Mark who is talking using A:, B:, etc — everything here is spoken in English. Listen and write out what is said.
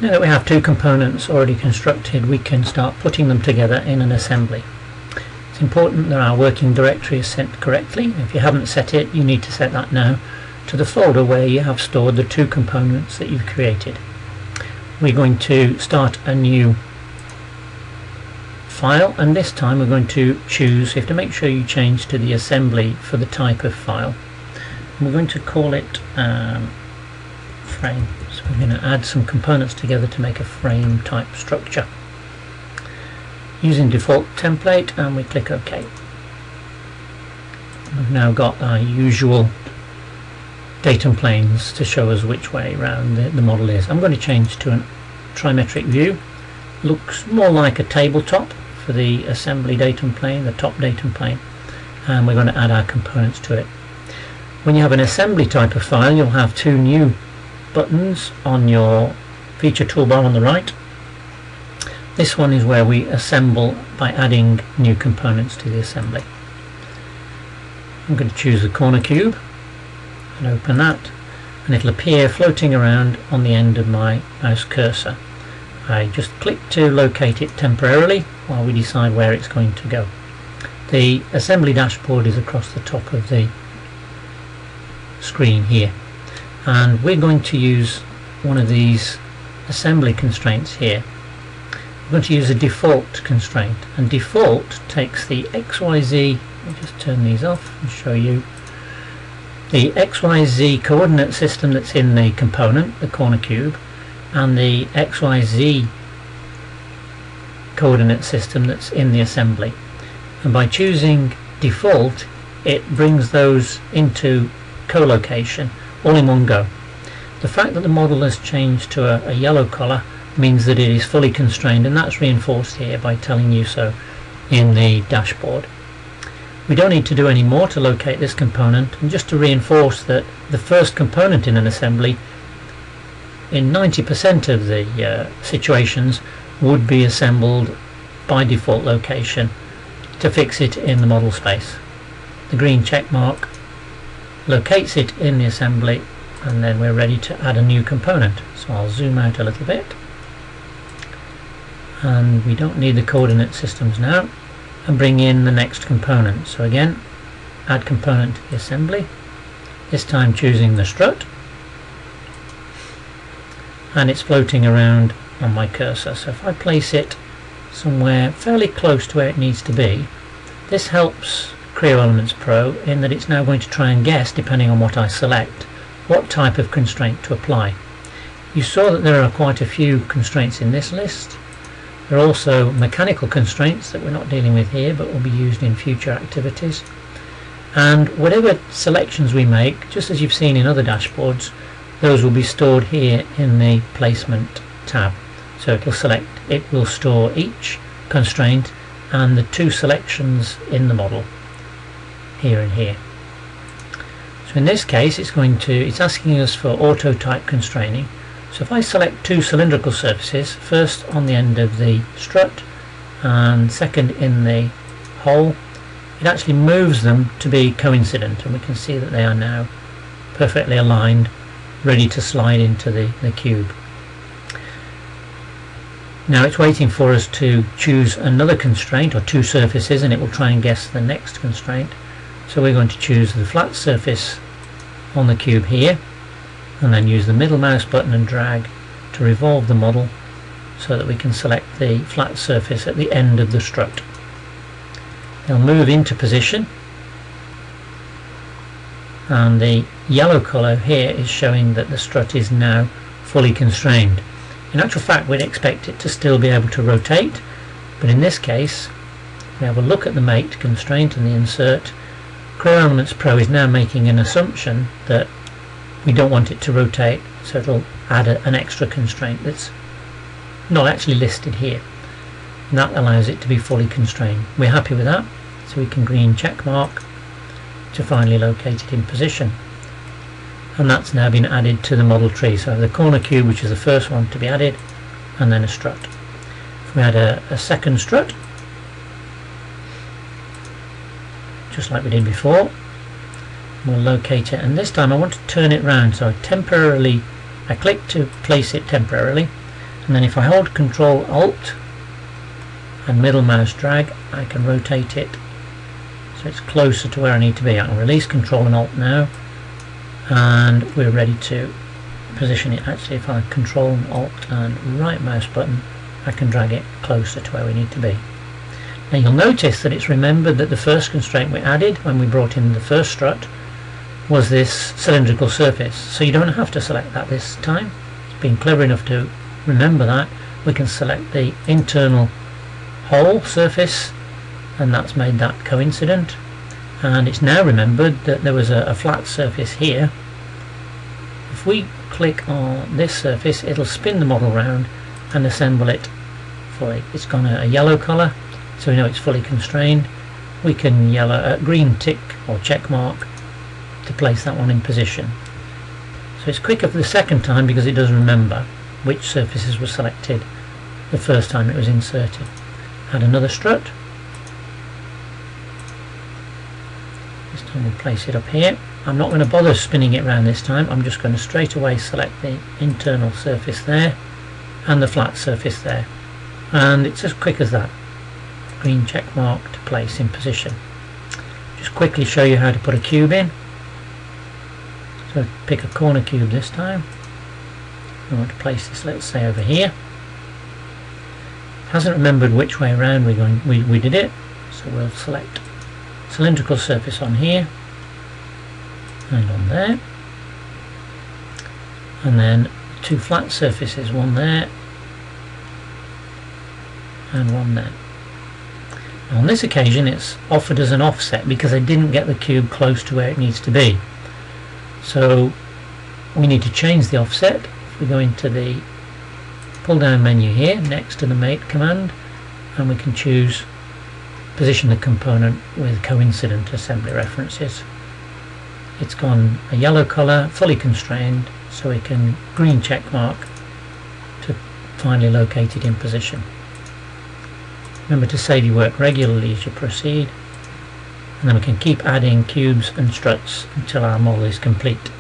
A: Now that we have two components already constructed, we can start putting them together in an assembly. It's important that our working directory is set correctly. If you haven't set it, you need to set that now to the folder where you have stored the two components that you've created. We're going to start a new file, and this time we're going to choose, you have to make sure you change to the assembly for the type of file. And we're going to call it frame. So we're going to add some components together to make a frame type structure using default template, and we click OK. We've now got our usual datum planes to show us which way around the model is. I'm going to change to a trimetric view. Looks more like a tabletop for the assembly datum plane, the top datum plane, and we're going to add our components to it. When you have an assembly type of file, you'll have two new buttons on your feature toolbar on the right. This one is where we assemble by adding new components to the assembly. I'm going to choose the corner cube and open that, and it'll appear floating around on the end of my mouse cursor. I just click to locate it temporarily while we decide where it's going to go. The assembly dashboard is across the top of the screen here, and we're going to use one of these assembly constraints here. We're going to use a default constraint, and default takes the XYZ, let me just turn these off and show you the XYZ coordinate system that's in the component, the corner cube, and the XYZ coordinate system that's in the assembly. And by choosing default, it brings those into co-location all in one go. The fact that the model has changed to a yellow colour means that it is fully constrained, and that's reinforced here by telling you so in the dashboard. We don't need to do any more to locate this component, and just to reinforce that the first component in an assembly in 90% of the situations would be assembled by default location to fix it in the model space. The green check mark locates it in the assembly, and then we're ready to add a new component. So I'll zoom out a little bit, and we don't need the coordinate systems now, and bring in the next component. So again, add component to the assembly, this time choosing the strut, and it's floating around on my cursor. So if I place it somewhere fairly close to where it needs to be, this helps Creo Elements Pro in that it's now going to try and guess, depending on what I select, what type of constraint to apply. You saw that there are quite a few constraints in this list. There are also mechanical constraints that we're not dealing with here but will be used in future activities. And whatever selections we make, just as you've seen in other dashboards, those will be stored here in the placement tab. So it will store each constraint and the two selections in the model, here and here. So in this case it's asking us for auto type constraining. So if I select two cylindrical surfaces, first on the end of the strut and second in the hole, it actually moves them to be coincident, and we can see that they are now perfectly aligned, ready to slide into the cube. Now it's waiting for us to choose another constraint or two surfaces, and it will try and guess the next constraint. So we're going to choose the flat surface on the cube here, and then use the middle mouse button and drag to revolve the model so that we can select the flat surface at the end of the strut. They'll move into position, and the yellow colour here is showing that the strut is now fully constrained. In actual fact, we'd expect it to still be able to rotate, but in this case, we have a look at the mate constraint and the insert. Creo Elements Pro is now making an assumption that we don't want it to rotate, so it'll add an extra constraint that's not actually listed here, and that allows it to be fully constrained. We're happy with that, so we can green check mark to finally locate it in position, and that's now been added to the model tree. So the corner cube, which is the first one to be added, and then a strut. If we add a second strut, just like we did before, we'll locate it, and this time I want to turn it round, so I click to place it temporarily, and then if I hold Control Alt and middle mouse drag, I can rotate it so it's closer to where I need to be. I can release Control and Alt now, and we're ready to position it. Actually, if I Control Alt and right mouse button, I can drag it closer to where we need to be. Now you'll notice that it's remembered that the first constraint we added when we brought in the first strut was this cylindrical surface, so you don't have to select that this time. It's been clever enough to remember that. We can select the internal hole surface, and that's made that coincident, and it's now remembered that there was a flat surface here. If we click on this surface, it'll spin the model round and assemble it fully. It's gone a yellow colour, so we know it's fully constrained. We can green tick or check mark to place that one in position. So it's quicker for the second time because it does remember which surfaces were selected the first time it was inserted. Add another strut. This time we'll place it up here. I'm not going to bother spinning it around this time. I'm just going to straight away select the internal surface there and the flat surface there, and it's as quick as that. Green check mark to place in position. Just quickly show you how to put a cube in. So pick a corner cube this time. I want to place this, let's say, over here. It hasn't remembered which way around we did it, so we'll select cylindrical surface on here and on there, and then two flat surfaces, one there and one there. Now on this occasion it's offered as an offset because I didn't get the cube close to where it needs to be, so we need to change the offset. If we go into the pull down menu here next to the mate command, and we can choose position the component with coincident assembly references. It's gone a yellow colour, fully constrained, so we can green check mark to finally locate it in position. Remember to save your work regularly as you proceed, and then we can keep adding cubes and struts until our model is complete.